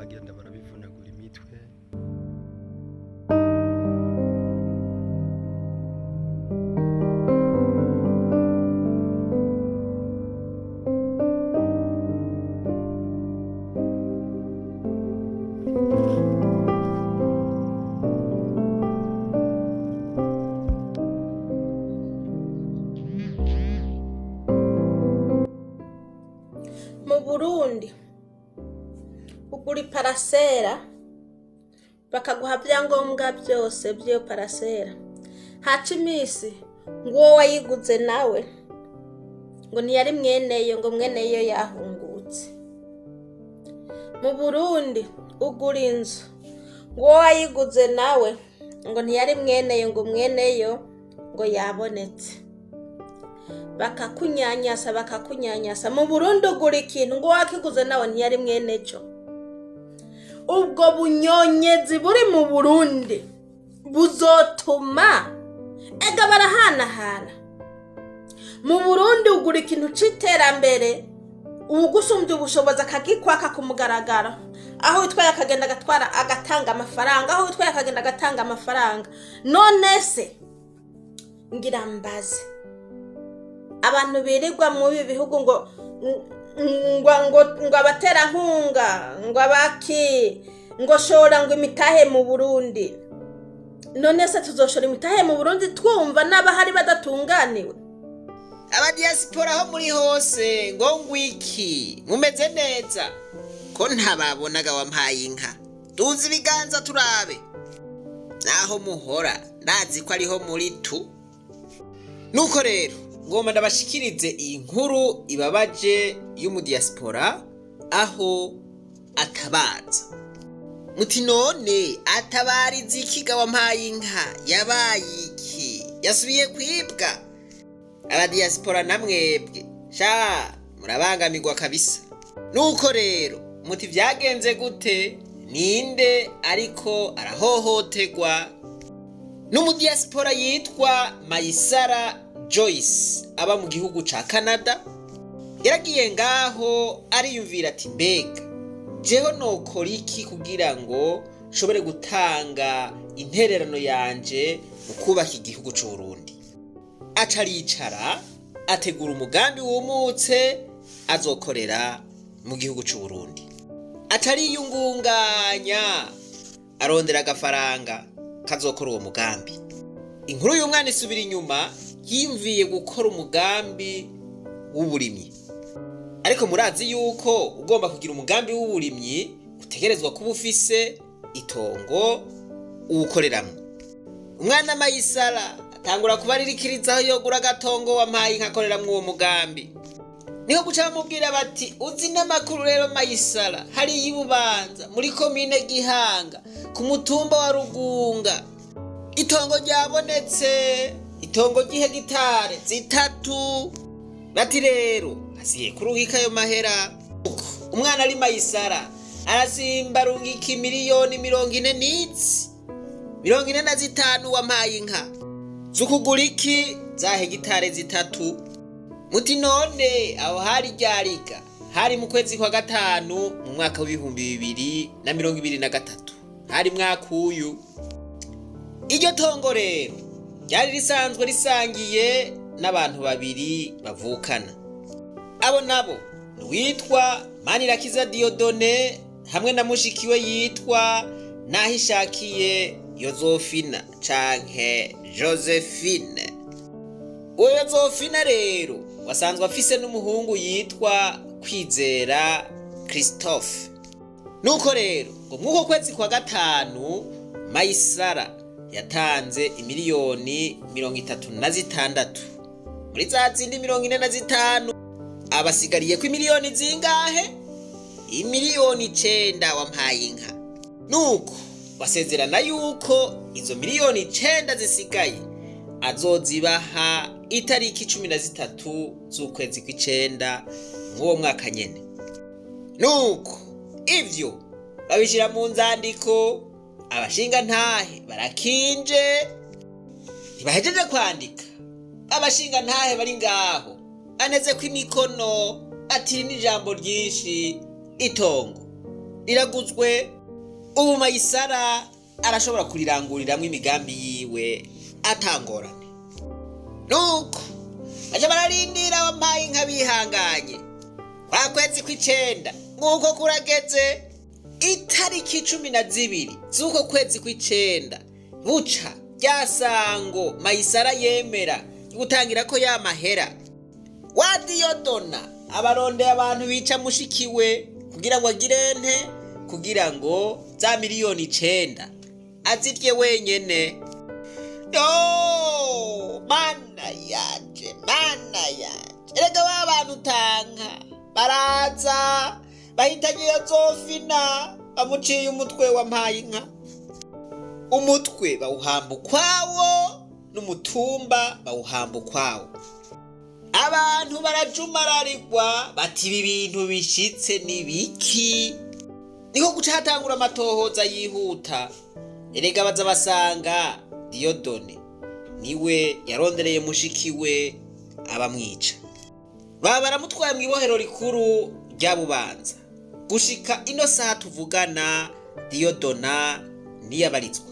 bagenda barabivunagura imitwe. Mu Burundi ugura iparasera bakaguha vyangombwa byose by'iyo parasera, haca imisi ngo uwo wayiguze nawe ngo ntiyari mweneyo, ngo mweneyo yahungutse. Mu Burundi ugura inzu ngo uwo wayiguze nawe ngo ntiyari mweneyo, ngo mweneyo ngo yabonetse. Bakakunyanyasa. Mu Burundi ugura ikintu ngo wakiguze nawe ntiyari mweneco. Ubwo bunyonyezi buri mu Burundi buzotuma ega barahanahana. Mu Burundi ugura ikintu c'iterambere, ugusumbya ubushobozi akagikwaka ku mugaragaro, aho witwaye akagenda agatwara agatanga amafaranga, aho witwaye akagenda agatanga amafaranga. None se ngira mbaze abantu birirwa mu bihugu ngo abatera nkunga, ngo abaki, ngo shora ngo imitahe mu Burundi. None se tuzoshora imitahe mu Burundi twumva n'abahari badatunganiwe? Aba diaspora ho muri hose ngo ngwiki mumeze neza ko ntababonaga wampaye inka, tuzi ibiganza turabe naho muhora ndazi ko ariho muri tu. Nuko rero ngoma ndabashikirize iyi nkuru ibabaje y'umudiaspora aho atabaza. Muti none atabariza ikiga wampaye inka yabaye iki, yasubiye kwibwa? Abadiaspora namwebwe sha murabangamirwa kabisa. Nuko rero muti vyagenze gute? Ninde ariko arahohoterwa? N'umudiaspora yitwa Mayisara Joyce aba mu gihugu ca Canada. Yaragiye ngaho ariyumvira ati mbega jeho nokora iki kugira ngo nshobore gutanga intererano yanje mu kubaka igihugu c'u Burundi. Aca aricara ategura umugambi wumutse azokorera mu gihugu c'u Burundi. Aca ariyungunganya arondera agafaranga kazokora uwo mugambi. Inkuru y'umwana isubira inyuma, yimviye gukora umugambi w'uburimyi. Ariko murazi yuko ugomba kugira umugambi w'uburimyi utegerezwa kuba ufise itongo uwukoreramwo. Umwana Mayisara atangura kubaririkirizaho yogura agatongo wampaye inkakoreramwo uwo mugambi. Niho guca bamubwira bati uzi n'amakuru rero Mayisara, hari y'Ibubanza muri komine Gihanga ku mutumba wa Rugunga itongo ryabonetse, itongo ry'ihegitare 3. Bati rero hasiye kuruhika ayo mahera. Umwana ari Mayisara arasimba rungika miliyoni 45 wampaye inka zukugura iki za hegitare 3. Muti none aho hari ryarika hari mu kwezi kwa gatanu mu mwaka w'2023, hari mwaka uyu. Iryo tongo rero ryari risanzwe risangiye n'abantu babiri bavukana. Abo nabo witwa Manirakiza Diodone hamwe na mushikiwe yitwa Nahishakiye Yozofina canke Josephine. Uwo Yozofina rero wasanzwe afise n'umuhungu yitwa Kwizera Christophe. Nuko rero ngo mwuko kwezi kwa gatanu Mayisara yatanze imiliyoni 36 muri za zindi 45. Abasigariye ku miliyoni zingahe? Imiliyoni 9 wampaye inka. Nuko basezerana yuko izo miliyoni 9 zisigaye azozibaha itariki 13 z'ukwezi kw'icenda mw'uwo mwaka nyene. Nuko ivyo babishira mu nzandiko, abashinga ntahe barakinje ntibahejeje kwandika. Abashinga ntahe bari ngaho aneze ko imikono atiri n'ijambo ryinshi, itongo riraguzwe, ubu Mayisara arashobora kuriranguriramwo imigambi yiwe atangorane. Nuko baja bararindira wampaye inka bihanganye. Kwa kwezi kw'icenda nk'uko kurageze, itariki 12 z'uko kwezi kw'icenda buca rya sango Mayisara yemera gutangira ko ya mahera. Wa Diyodona abarondeye abantu bica mushikiwe kugira ngo agire nte, kugira ngo za miliyoni 9 azirye wenyene. Yo, mana yanje. Erega wa bantu utanka baraza bahitanye iyo Zofina bamuciye umutwe wampaye inka. Umutwe bawuhamba ukwawo n'umutumba bawuhamba ukwawo. Abantu barajumararirwa bati ibi bintu bishitse nibiki. Niko guca hatangura amatohoza yihuta. Erega baza basanga Diyodone niwe yarondereye mushikiwe abamwica. Baba baramutwaye mu ibohero rikuru rya Bubanza. Gushika ino saha tuvugana Diyodona niyabaritswa.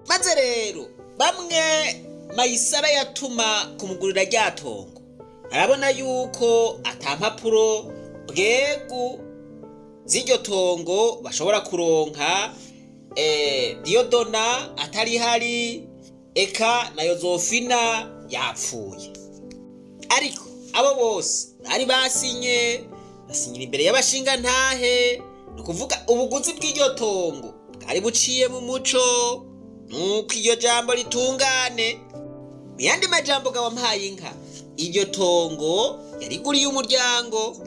Maze rero bamwe Mayisara yatuma kumugurira rya tongo, arabona yuko atampapuro bwegu z'iryo tongo bashobora kuronka. Diyodona atari hari, eka na Zofina yapfuye. Ariko abo bose bari basinyira imbere y'abashinga ntahe, no kuvuga ubuguzi bw'iryo tongo bwari buciye mu muco, nuko iryo jambo ritungane. Mu yandi majambo gawampaye inka, iryo tongo yariguriye umuryango.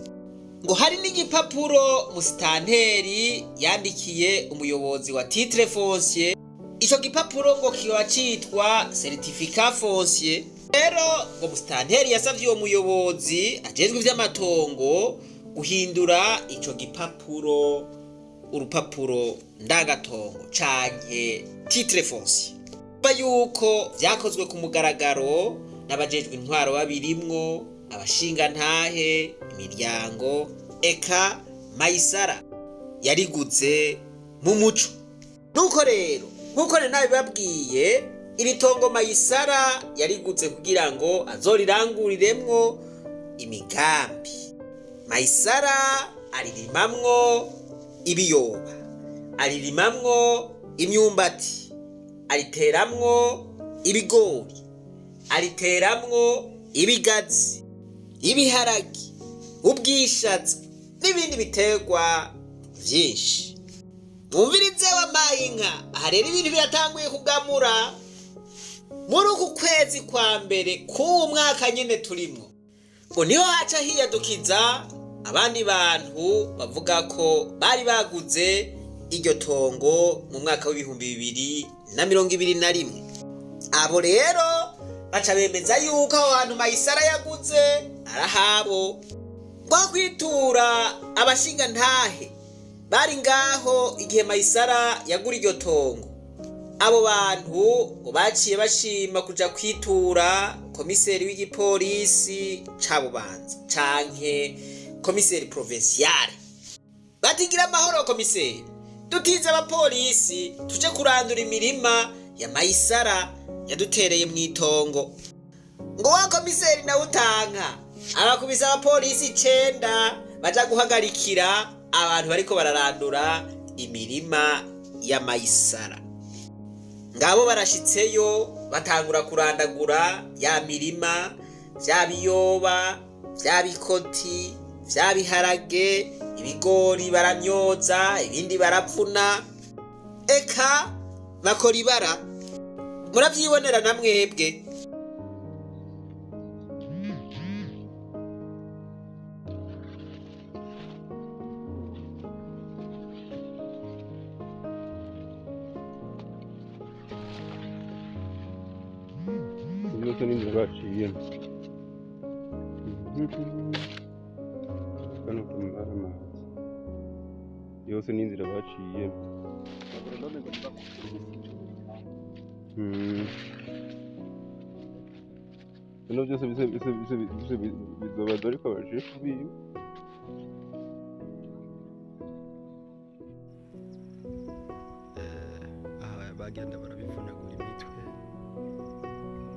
Ngo hari n'igipapuro musitanteri yandikiye umuyobozi wa titre foncier. Ico gipapuro ngo kiba citwa certificat foncier. Rero ngo musitanteri yasavye uwo muyobozi ajejwe ivy'amatongo guhindura ico gipapuro urupapuro ndagatongo canke titre foncier. Yuko vyakozwe ku mugaragaro n'abajejwe intwaro babirimwo, abashinga ntahe, imiryango, eka Mayisara yariguze mu muco. Nuko rero nkuko nabibabwiye, iri tongo Mayisara yariguze kugira ngo azoriranguriremwo imigambi. Mayisara aririmamwo ibiyoba, aririmamwo imyumbati, ariteramwo ibigori, ariteramwo ibigazi, ibiharagi, ubwishaza n'ibindi biterwa vyinshi. Mwumvirize wampaye inka, aha rero ibintu biratanguye kugamura. Muri uku kwezi kwa mbere k'uwo mwaka nyene turimwo, ngo niho haca hiyadukiza abandi bantu bavuga ko bari baguze iryo tongo mu mwaka w'2021. Abo rero baca bemeza yuko aho hantu Mayisara yaguze arahabo. Kwa kwitura abashinga ntahe bari ngaho igihe Mayisara yagura iryo tongo, abo bantu ngo baciye bashima kuja kwitura komiseri w'igipolisi ca Bubanza canke komiseri provinciale. Batigira amahoro komiseri, dutize abapolisi tuje kurandura imirima ya Mayisara yadutereye mw'itongo. Ngo wa komiseri na utanka abakubisa abapolisi 9 baja guhagarikira abantu bariko bararandura imirima ya Mayisara. Ngabo barashitseyo batangura kurandagura ya mirima, vya biyoba, vya bikoti, vya biharage, ibigori baramyoza, ibindi barapfuna, eka bakora ibara. Muravyibonera na mwebwe. Yose n'inzira baciyemo. Kano kumara amazi. Yose n'inzira baciyemo. Bino byose bizoba ariko baje kubiba. bagenda barabivunagura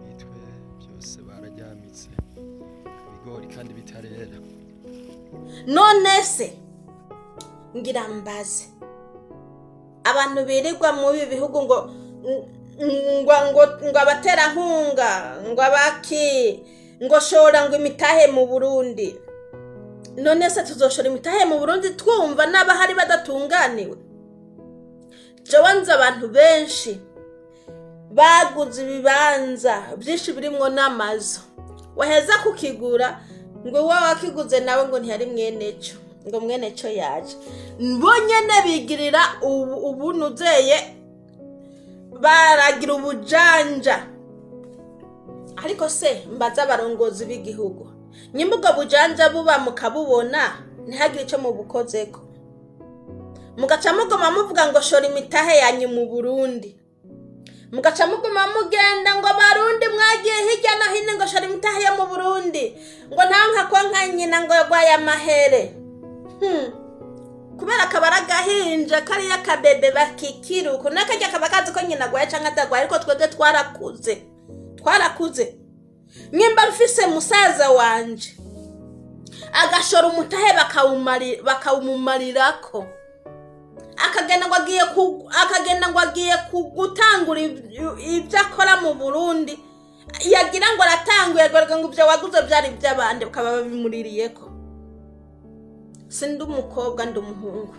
imitwe byose barajyamitse ibigori kandi bitarera. none se ngira mbaze abantu birirwa mu bihugu ngo abaterankunga ngo abaki ngo shora ngo imitahe mu Burundi. None se tuzoshora imitahe mu Burundi twumva n'abahari badatunganiwe? Jawanze abantu benshi baguze ibibanza byinshi birimwo n'amazu, waheza kukigura ngo wowe wakiguze nawe ngo ntiyari mweneco, ngo mweneco yaje. Mbonyene bigirira ubunuzeye baragira ubujanja. Ariko se mbaza abarongozi b'igihugu, nyimbuga bujanja buba mukabubona ntihagire ico mu bukozeko, mugaca mugoma muvuga ngo shora imitahe yanyu mu Burundi, mugaca mugoma mugenda ngo Barundi mwagiye hirya no hino ngo shora imitahe yo mu Burundi, ngo ntanka kwa nkanyina ngo yagwaye amahere. Kubera kabara gahinja kariya kabebe bakikiruko nakajya kabakazi ko nyina gwaye canka atagwaye, ariko twebwe twarakuze. Nyimba mfise musaza wanje agashora umutahe bakawumumarirako, akagenda ngo agiye gutangura ibyo akora mu Burundi, yagira ngo aratanguye ngo ibyo waguze byari by'abandi bakaba babimuririyeko. Sindi umukobwa ndi umuhungu,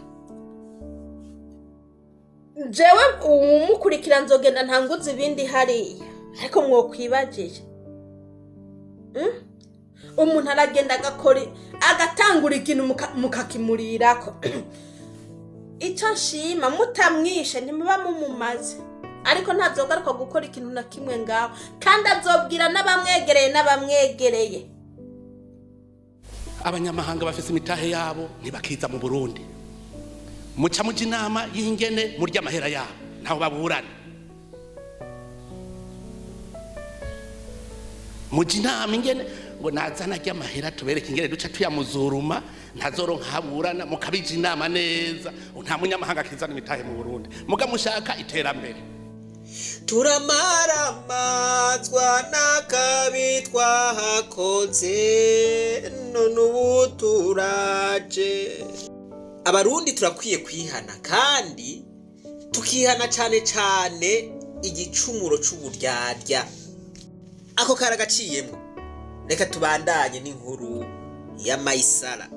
jewe umukurikira nzogenda ntanguze ibindi hariya, ariko mwokwibagije umuntu aragenda agatangura ikintu mukakimurirako. Icyo nshima mutamwishe ntimuba mumumaze, ariko ntazogaruka gukora ikintu na kimwe ngaho, kandi azobwira n'abamwegereye. Abanyamahanga bafise imitahe yabo ntibakiza mu Burundi, muca muja inama y'ingene murya amahera yabo ntaho baburana. Muja inama ingene ngo nazana ry'amahera tubereke ingene duca tuyamuzuruma ntazoronka haburana, mukabija inama neza. Nta munyamahanga akizana imitahe mu Burundi, muga mushaka iterambere. Turamaramazwa n'akabi twahakoze none ubu turaje. Abarundi turakwiye kwihana, kandi tukihana cane igicumuro c'uburyarya ako karagaciyemo. Reka tubandanye n'inkuru ya Mayisara.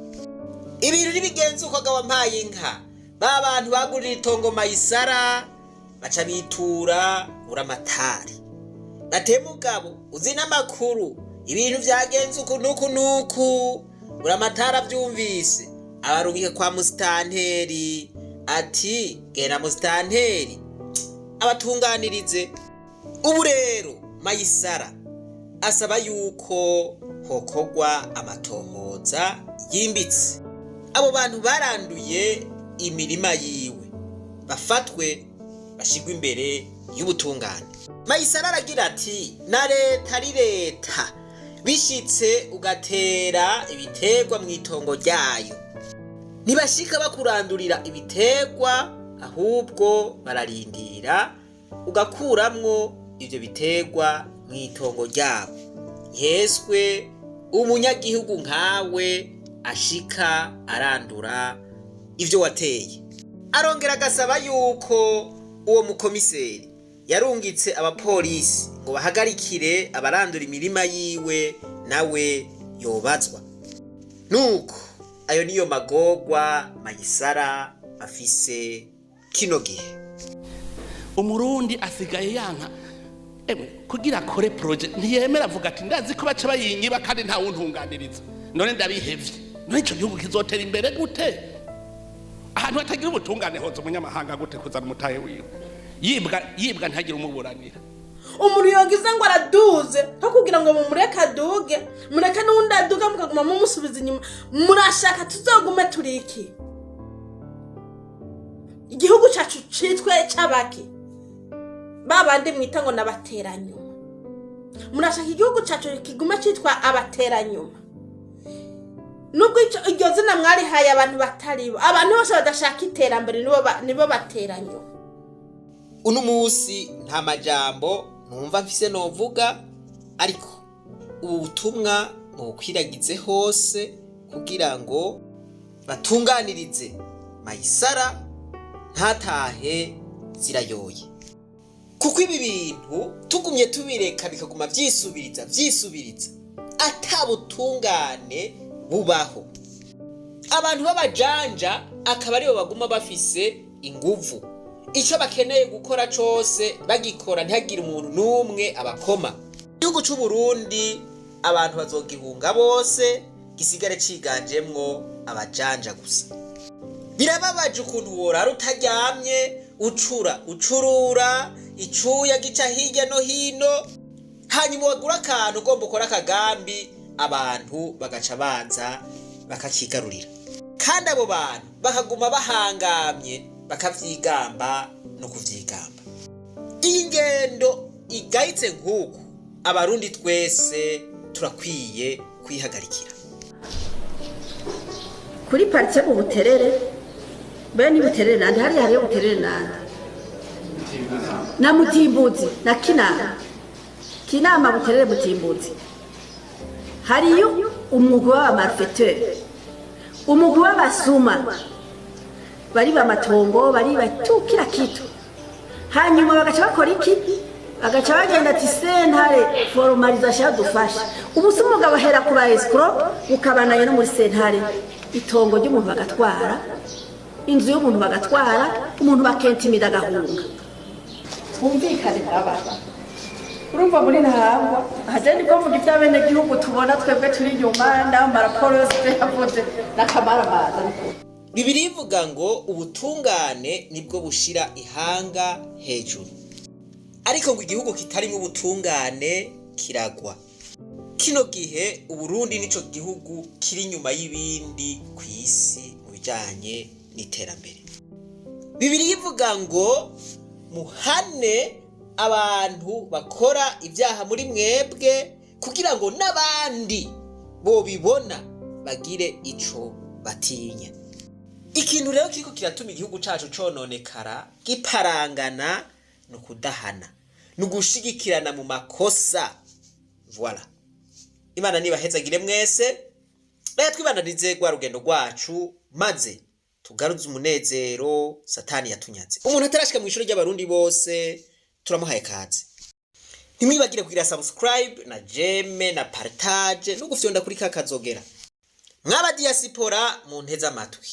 Ibintu nibigenzukaga wampaye inka, ba bantu bagurira itongo Mayisara baca bitura Buramatari. Batemugabo uzi n'amakuru ibintu vyagenze nuku Buramatari avyumvise abarungike kwa musitanteri, ati gera musitanteri abatunganirize. Ubu rero Mayisara asaba yuko hokogwa amatohoza yimbitse, abo bantu baranduye imirima yiwe bafatwe bashigwa imbere y'ubutungane. Mayisara aragira ati na leta ari leta, bishitse ugatera ibiterwa mu itongo ryayo ntibashika bakurandurira ibiterwa, ahubwo bararindira ugakuramwo ivyo biterwa mu itongo ryabo. Yeswe umunyagihugu nkawe ashika arandura ivyo wateye. Arongera agasaba yuko uwo mukomiseri yarungitse abapolisi ngo bahagarikire abarandura imirima yiwe nawe yobazwa. Nuko ayo niyo magorwa Mayisara afise kino gihe. Umurundi asigaye yanka kugira akore project, ntiyemera avuga ati ndazi ko baca bayinyiba kandi nta wuntunganiriza, none ndabihevye. None ico gihugu kizotera imbere gute? Ahantu hatagira ubutungane hoza umunyamahanga gute kuzana umutahe wiwe? Yibwa ntagira umuburanira. Umuntu yogize ngo araduze nko kugira ngo mumureka aduge, mureke n'undi aduga mukaguma mumusubiza inyuma. Murashaka tuzogume turiki? Igihugu cyacu citwe c'abaki, babandi mwita ngo nabateranyuma. Murashaka igihugu cyacu kigume citwa abateranyuma? Nubwo iryo zina mwari haye abantu bataribo, abantu bose badashaka iterambere nibo bateranyuma. uno munsi nta majambo numva mfise novuga, ariko ubu butumwa mubukwiragize hose kugira ngo batunganirize Mayisara ntatahe zirayoye. Kuko ibi bintu tugumye tubireka bikaguma vyisubiriza atabutungane bubaho, abantu b'abajanja akaba aribo baguma bafise inguvu, ico bakeneye gukora cose bagikora ntihagire umuntu n'umwe abakoma. Igihugu c'u Burundi abantu bazogihunga bose, gisigare ciganjemwo abajanja gusa. Birababaje ukuntu worara utaryamye, ucurura icuya gica hirya no hino, hanyuma wagura akantu ugomba ukora akagambi, abantu bagaca banza bakakigarurira, kandi abo bantu bakaguma bahangamye bakavyigamba no kuvyigamba. Iyi ngendo igayitse nk'uku abarundi twese turakwiye kwihagarikira. Kuri paritse ubuterere bene ubuterere nande hariyo ubuterere nande na Mutimbuzi na Kinama buterere Mutimbuzi hariyo umugwi w'abamarfeteur, umugwi w'abasuma bari bamatongo bari batukira kitu, hanyuma bagaca bakora iki, bagaca bagenda ati sentare formalisation dufasha ubusuma bwabahera ku ba escrow ukabananye no muri sentare, itongo ry'umuntu bagatwara, inzu y'umuntu bagatwara, umuntu bakentimida agahunga. Bumvikane abana urumva muri ntahangwa hajeni ko mu gitabene gihugu tubona twebwe turi inyuma n'amaraporo yose yavuze n'akamaramaza. Bibiri ivuga ngo ubutungane nibwo bushira ihanga hejuru, ariko ngo igihugu kitarimo ubutungane kiragwa. Kino gihe Uburundi nico gihugu kiri nyuma y'ibindi ku isi mu bijanye n'iterambere. Bibiri ivuga ngo muhane abantu bakora ibyaha muri mwebwe kugira ngo n'abandi bo bibona bagire ico batinya. Ikintu rero kiriko kiratuma igihugu cacu cononekara giparangana no kudahana, no gushigikirana mu makosa. Voilà. Imana nibahezagire mwese, reka twibandanize rwa rugendo rwacu maze tugaruze umunezero Satani yatunyaze. Umuntu atarashika mu ishuri ry'abarundi bose turamuhaye kaze. Ntimwibagire kugira subscribe na jeme na partage no gufyonda kuri kakazogera. Mwaba diaspora mu nteze amatwi,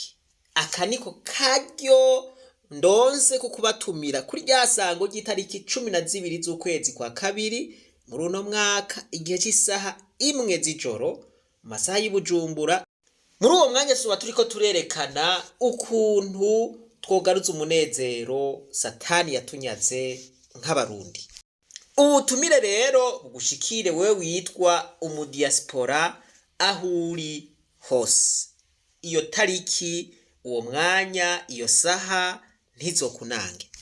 akaniko karyo ndonse ko kubatumira kuri ryasango ry'itariki 12 z'ukwezi kwa kabiri muri uno mwaka, igihe cy'isaha 1 z'ijoro masaha y'Ibujumbura. Muri uwo mwanya suba turiko turerekana ukuntu twogaruza umunezero Satani yatunyaze nk'abarundi. Ubutumire rero bugushikire wewe witwa umudiaspora aho uri hose. Iyo tariki, uwo mwanya, iyo saha ntizokunange.